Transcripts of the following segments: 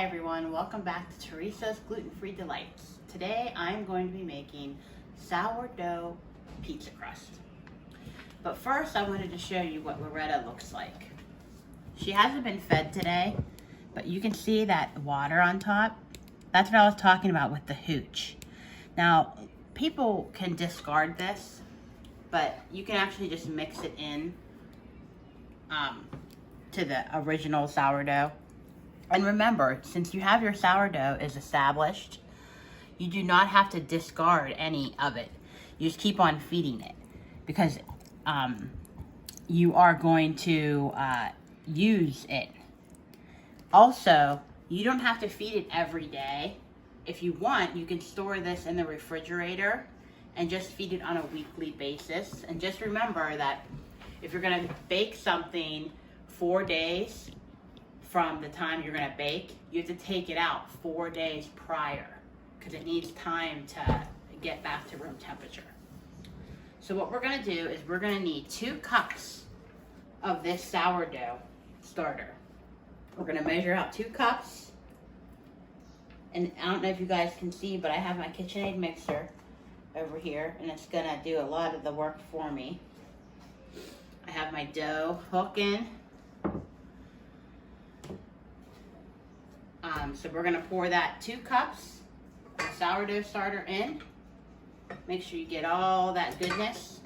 Hi everyone, welcome back to Teresa's Gluten-Free Delights. Today I'm going to be making sourdough pizza crust. But first I wanted to show you what Loretta looks like. She hasn't been fed today, but you can see that water on top. That's what I was talking about with the hooch. Now, people can discard this, but you can actually just mix it in to the original sourdough. And remember, since you have your sourdough is established, you do not have to discard any of it. You just keep on feeding it because you are going to use it. Also, you don't have to feed it every day. If you want, you can store this in the refrigerator and just feed it on a weekly basis. And just remember that if you're gonna bake something 4 days from the time you're gonna bake, you have to take it out 4 days prior because it needs time to get back to room temperature. So what we're gonna do is we're gonna need 2 cups of this sourdough starter. We're gonna measure out 2 cups. And I don't know if you guys can see, but I have my KitchenAid mixer over here and it's gonna do a lot of the work for me. I have my dough hooking. So we're gonna pour that 2 cups of sourdough starter in. Make sure you get all that goodness.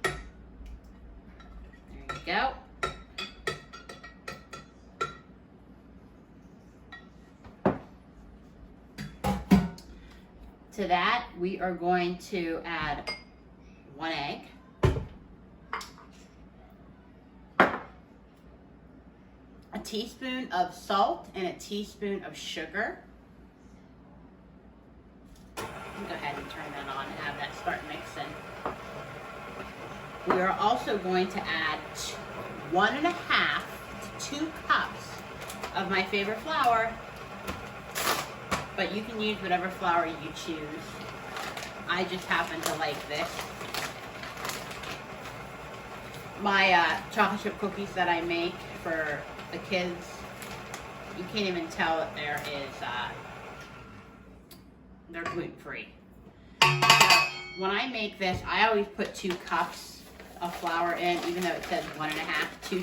There you go. To that, we are going to add 1 egg. A teaspoon of salt and a teaspoon of sugar. Go ahead and turn that on and have that start mixing. We are also going to add 1.5 to 2 cups of my favorite flour, but you can use whatever flour you choose. I just happen to like this. My chocolate chip cookies that I make for the kids, you can't even tell that they're gluten-free. So when I make this, I always put 2 cups of flour in, even though it says 1.5 to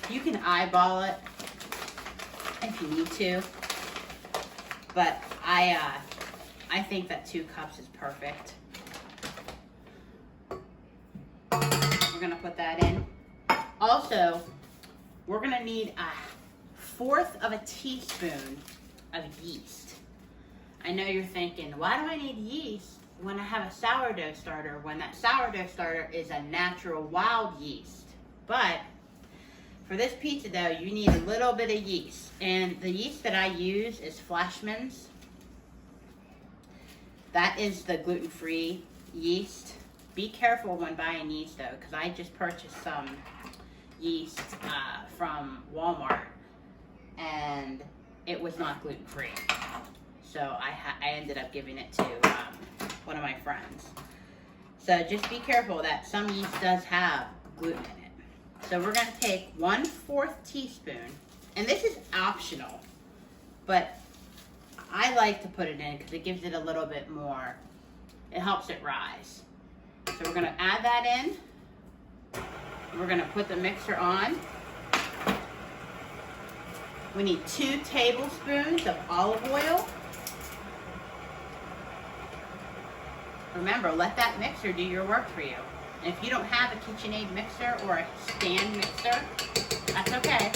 2. You can eyeball it if you need to, but I think that 2 cups is perfect. We're gonna put that in. Also, we're gonna need 1/4 of a teaspoon of yeast. I know you're thinking, why do I need yeast when I have a sourdough starter, when that sourdough starter is a natural wild yeast? But for this pizza dough, you need a little bit of yeast. And the yeast that I use is Flashman's. That is the gluten-free yeast. Be careful when buying yeast though, because I just purchased some yeast from Walmart and it was not gluten-free. So I ended up giving it to one of my friends. So just be careful that some yeast does have gluten in it. So we're gonna take 1/4 teaspoon, and this is optional, but I like to put it in because it gives it a little bit more, it helps it rise. So we're gonna add that in. We're gonna put the mixer on. We need 2 tablespoons of olive oil. Remember, let that mixer do your work for you. And if you don't have a KitchenAid mixer or a stand mixer, that's okay.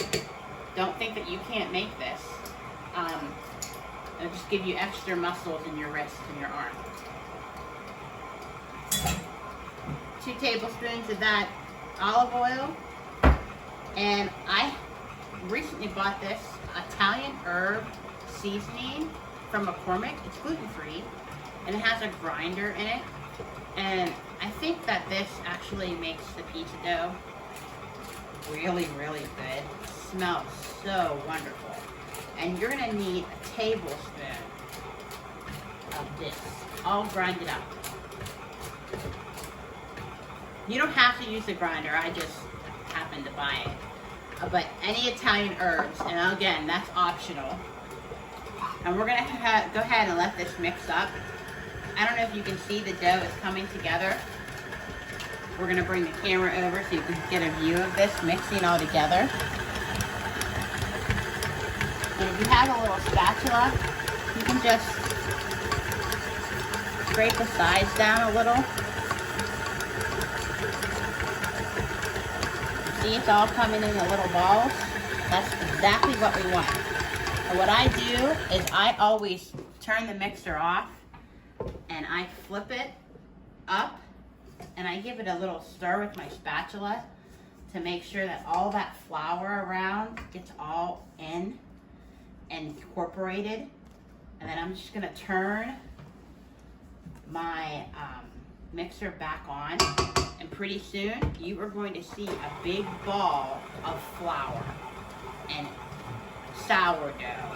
Don't think that you can't make this. It'll just give you extra muscles in your wrist and your arm. 2 tablespoons of that olive oil. And I recently bought this Italian herb seasoning from McCormick. It's gluten-free and it has a grinder in it. And I think that this actually makes the pizza dough really, really good. It smells so wonderful. And you're gonna need a tablespoon of this, all grinded up. You don't have to use the grinder, I just happened to buy it. but any Italian herbs, and again, that's optional. And we're gonna go ahead and let this mix up. I don't know if you can see the dough is coming together. We're gonna bring the camera over so you can get a view of this mixing all together. And if you have a little spatula, you can just scrape the sides down a little. See, it's all coming in the little balls. That's exactly what we want. And what I do is I always turn the mixer off and I flip it up and I give it a little stir with my spatula to make sure that all that flour around gets all in and incorporated. And then I'm just gonna turn my mixer back on, and pretty soon you are going to see a big ball of flour and sourdough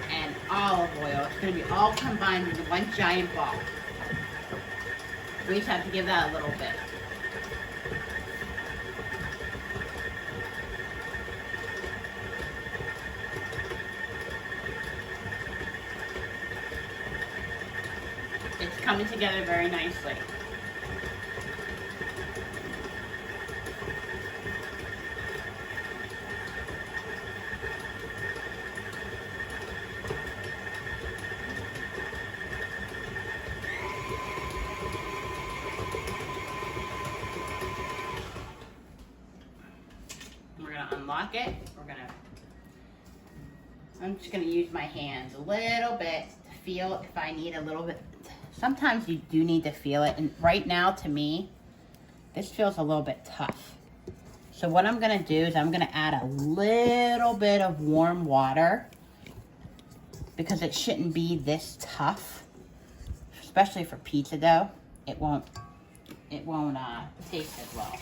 and olive oil. It's going to be all combined into one giant ball. We just have to give that a little bit. It's coming together very nicely. We're gonna unlock it. I'm just gonna use my hands a little bit to feel if I need a little bit. Sometimes you do need to feel it, and right now to me, this feels a little bit tough. So what I'm gonna do is I'm gonna add a little bit of warm water because it shouldn't be this tough, especially for pizza dough. It won't taste as well.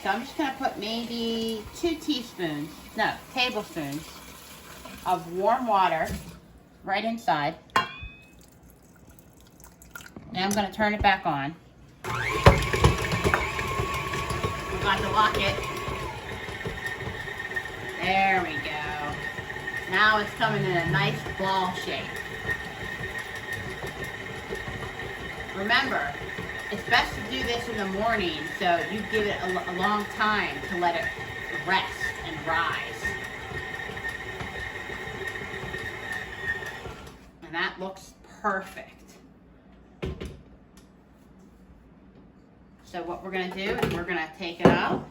So I'm just gonna put maybe 2 tablespoons of warm water right inside. Now I'm gonna turn it back on. We're about to lock it. There we go. Now it's coming in a nice ball shape. Remember, it's best to do this in the morning so you give it a long time to let it rest and rise. And that looks perfect. So what we're gonna do is we're gonna take it out.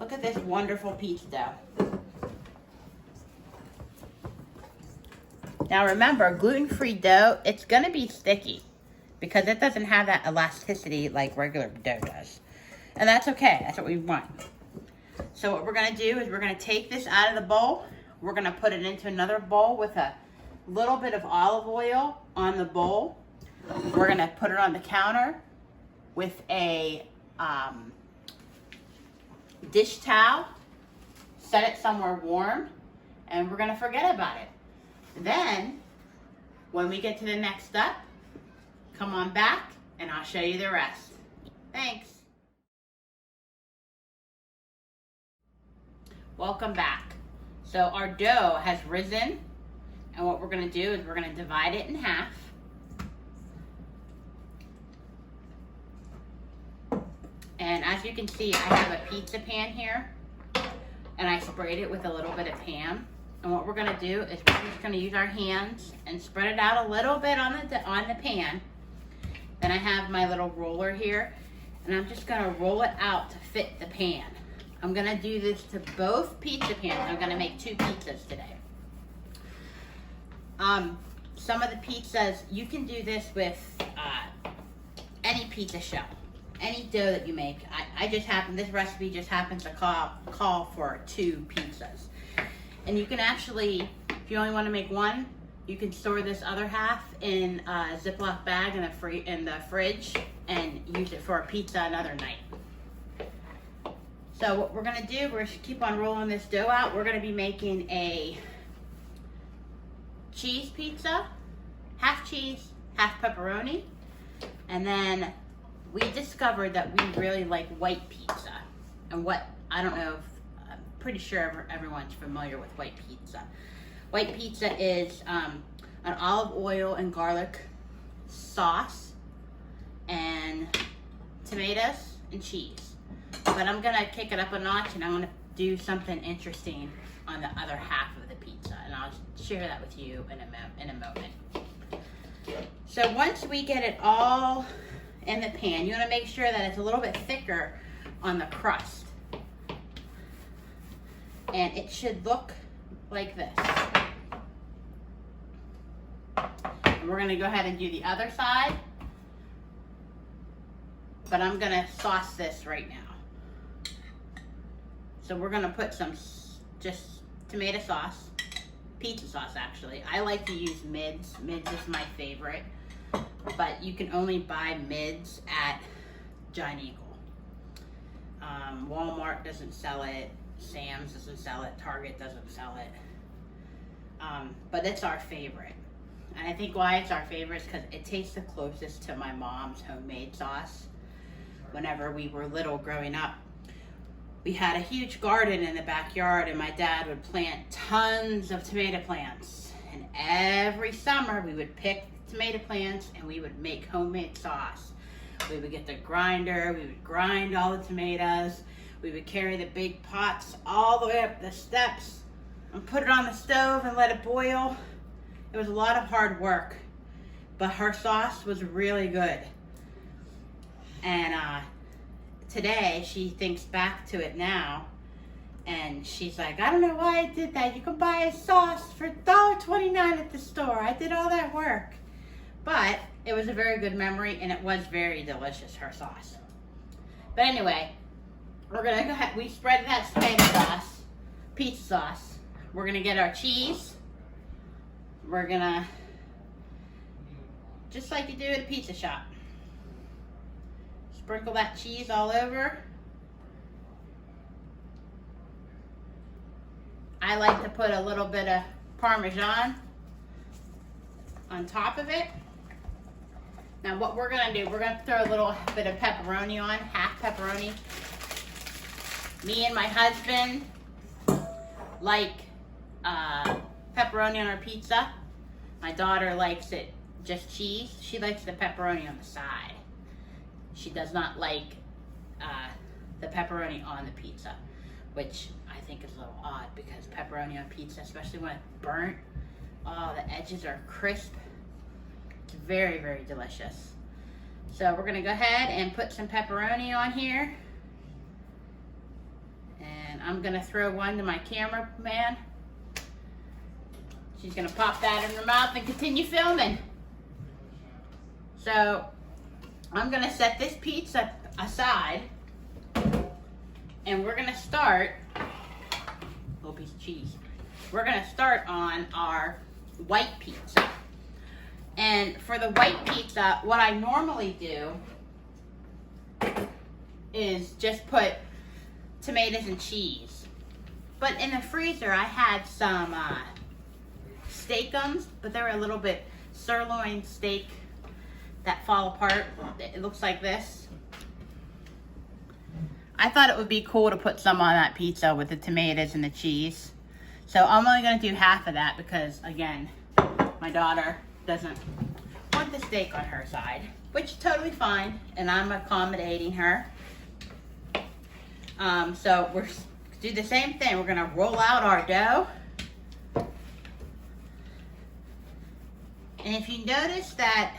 Look at this wonderful pizza dough. Now remember, gluten-free dough, it's gonna be sticky because it doesn't have that elasticity like regular dough does. And that's okay, that's what we want. So what we're gonna do is we're gonna take this out of the bowl. We're gonna put it into another bowl with a little bit of olive oil on the bowl. We're gonna put it on the counter with a dish towel, set it somewhere warm, and we're gonna forget about it. Then, when we get to the next step, come on back and I'll show you the rest. Thanks. Welcome back. So our dough has risen, and what we're gonna do is we're gonna divide it in half. And as you can see, I have a pizza pan here, and I sprayed it with a little bit of ham. And what we're gonna do is we're just gonna use our hands and spread it out a little bit on the pan. Then I have my little roller here, and I'm just gonna roll it out to fit the pan. I'm gonna do this to both pizza pans. I'm gonna make 2 pizzas today. Some of the pizzas, you can do this with any pizza shell. Any dough that you make. This recipe just happens to call for 2 pizzas. And you can actually, if you only want to make 1, you can store this other half in a Ziploc bag in the fridge and use it for a pizza another night. So what we're gonna do, we're gonna keep on rolling this dough out. We're gonna be making a cheese pizza, half cheese, half pepperoni, and then we discovered that we really like white pizza. And I don't know if pretty sure everyone's familiar with white pizza. White pizza is an olive oil and garlic sauce and tomatoes and cheese. But I'm gonna kick it up a notch and I'm gonna do something interesting on the other half of the pizza, and I'll share that with you in a moment. So once we get it all in the pan, you wanna make sure that it's a little bit thicker on the crust. And it should look like this. And we're gonna go ahead and do the other side, but I'm gonna sauce this right now. So we're gonna put some just tomato sauce, pizza sauce actually. I like to use Mids. Mids is my favorite, but you can only buy Mids at Giant Eagle. Walmart doesn't sell it. Sam's doesn't sell it. Target doesn't sell it. But it's our favorite. And I think why it's our favorite is because it tastes the closest to my mom's homemade sauce. Whenever we were little growing up, we had a huge garden in the backyard, and my dad would plant tons of tomato plants. And every summer we would pick tomato plants and we would make homemade sauce. We would get the grinder, we would grind all the tomatoes, we would carry the big pots all the way up the steps and put it on the stove and let it boil. It was a lot of hard work, but her sauce was really good. And today she thinks back to it now, and she's like, I don't know why I did that. You can buy a sauce for $1.29 at the store. I did all that work. But it was a very good memory, and it was very delicious, her sauce. But anyway, we're gonna go ahead. We spread that tomato sauce, pizza sauce. We're gonna get our cheese. We're gonna, just like you do at a pizza shop, sprinkle that cheese all over. I like to put a little bit of Parmesan on top of it. Now what we're gonna do, we're gonna throw a little bit of pepperoni on, half pepperoni. Me and my husband like pepperoni on our pizza. My daughter likes it just cheese. She likes the pepperoni on the side. She does not like the pepperoni on the pizza, which I think is a little odd because pepperoni on pizza, especially when it's burnt, oh, the edges are crisp. It's very, very delicious. So we're gonna go ahead and put some pepperoni on here. And I'm gonna throw one to my cameraman. She's gonna pop that in her mouth and continue filming. So I'm gonna set this pizza aside, and we're gonna start, little piece of cheese. We're gonna start on our white pizza. And for the white pizza, what I normally do is just put tomatoes and cheese. But in the freezer, I had some steakums, but they were a little bit sirloin steak that fall apart. It looks like this. I thought it would be cool to put some on that pizza with the tomatoes and the cheese. So I'm only gonna do half of that because, again, my daughter doesn't want the steak on her side, which is totally fine, and I'm accommodating her. So we're do the same thing. We're gonna roll out our dough. And if you notice that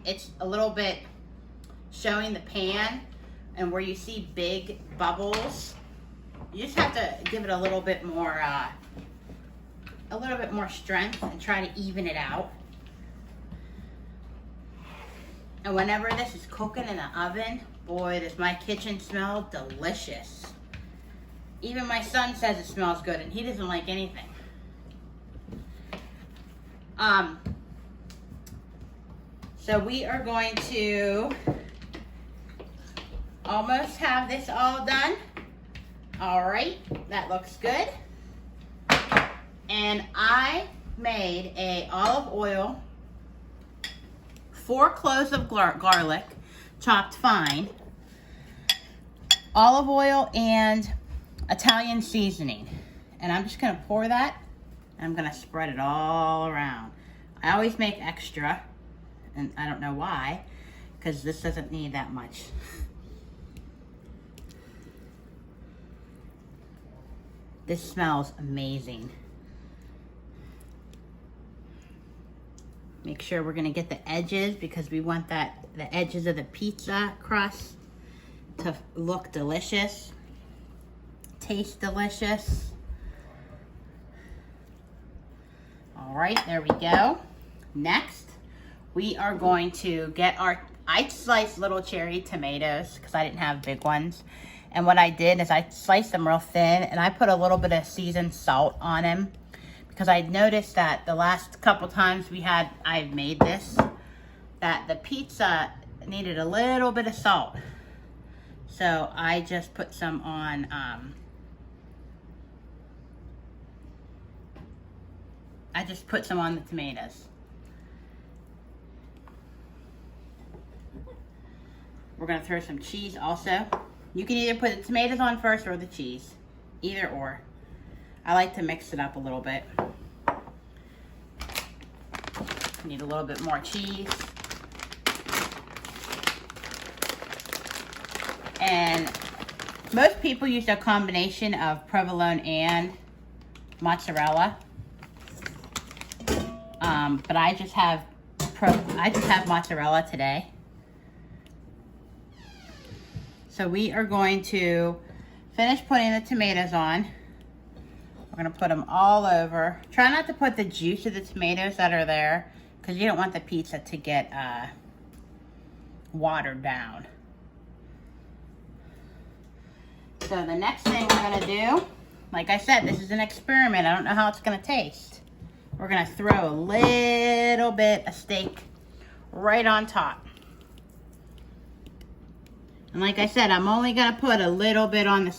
it's a little bit showing the pan and where you see big bubbles, you just have to give it a little bit more strength and try to even it out. And whenever this is cooking in the oven, boy, does my kitchen smell delicious. Even my son says it smells good, and he doesn't like anything. So we are going to almost have this all done. All right, that looks good. And I made a olive oil, 4 cloves of garlic, chopped fine, olive oil and Italian seasoning. And I'm just gonna pour that, and I'm gonna spread it all around. I always make extra, and I don't know why, because this doesn't need that much. This smells amazing. Make sure we're gonna get the edges, because we want the edges of the pizza crust to look delicious, taste delicious. All right, there we go. Next, we are going to get I sliced little cherry tomatoes because I didn't have big ones. And what I did is I sliced them real thin, and I put a little bit of seasoned salt on them, because I noticed that the last couple times I made this, that the pizza needed a little bit of salt. So I just put some on, the tomatoes. We're gonna throw some cheese also. You can either put the tomatoes on first or the cheese, either or. I like to mix it up a little bit. Need a little bit more cheese. And most people use a combination of provolone and mozzarella. But I just have mozzarella today. So we are going to finish putting the tomatoes on. We're gonna put them all over. Try not to put the juice of the tomatoes that are there, because you don't want the pizza to get watered down. So the next thing we're gonna do, like I said, this is an experiment. I don't know how it's gonna taste. We're gonna throw a little bit of steak right on top. And like I said, I'm only gonna put a little bit on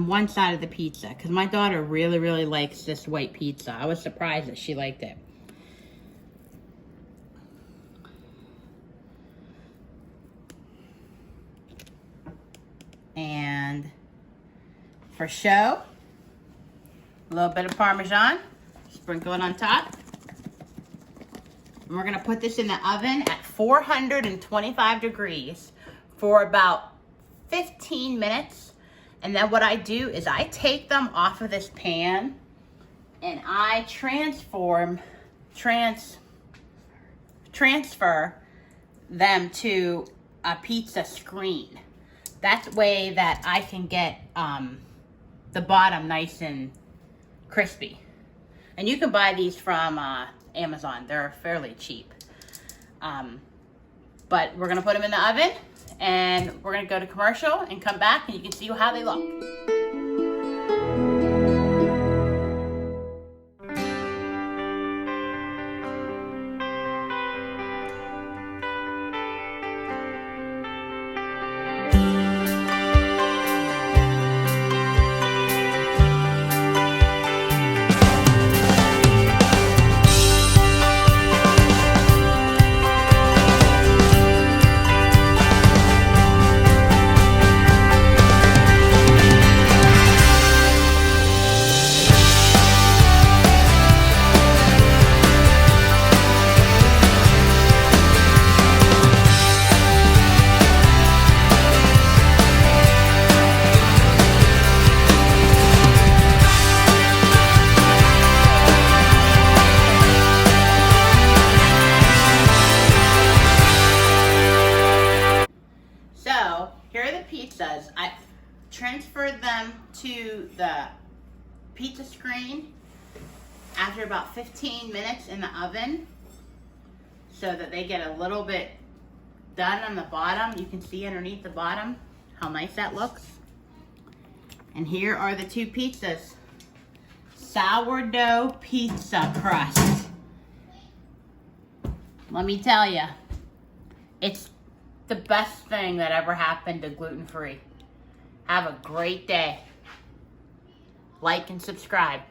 one side of the pizza, because my daughter really, really likes this white pizza. I was surprised that she liked it. And for show, a little bit of Parmesan, sprinkle it on top. And we're gonna put this in the oven at 425 degrees for about 15 minutes. And then what I do is I take them off of this pan and I transfer them to a pizza screen. That way that I can get the bottom nice and crispy. And you can buy these from Amazon. They're fairly cheap. But we're gonna put them in the oven, and we're gonna go to commercial and come back, and you can see how they look. Pizzas. I transferred them to the pizza screen after about 15 minutes in the oven, so that they get a little bit done on the bottom. You can see underneath the bottom how nice that looks. And here are the two pizzas. Sourdough pizza crust. Let me tell you, it's the best thing that ever happened to gluten-free. Have a great day. Like and subscribe.